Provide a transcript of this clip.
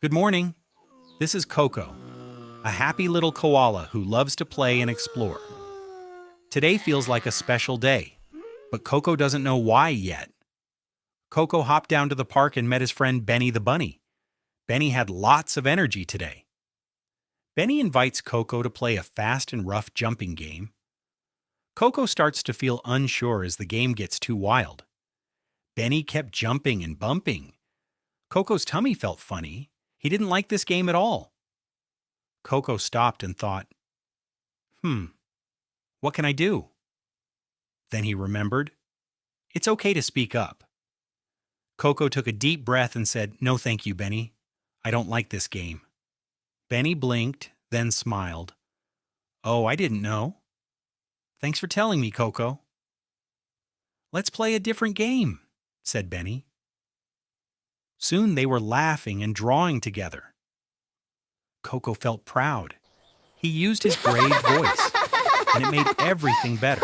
Good morning. This is Koko, a happy little koala who loves to play and explore. Today feels like a special day, but Koko doesn't know why yet. Koko hopped down to the park and met his friend Benny the bunny. Benny had lots of energy today. Benny invites Koko to play a fast and rough jumping game. Koko starts to feel unsure as the game gets too wild. Benny kept jumping and bumping. Koko's tummy felt funny. He didn't like this game at all. Koko stopped and thought, what can I do? Then he remembered, it's okay to speak up. Koko took a deep breath and said, "No thank you, Benny. I don't like this game." Benny blinked, then smiled. "Oh, I didn't know. Thanks for telling me, Koko." "Let's play a different game," said Benny. Soon they were laughing and drawing together. Koko felt proud. He used his brave voice, and it made everything better.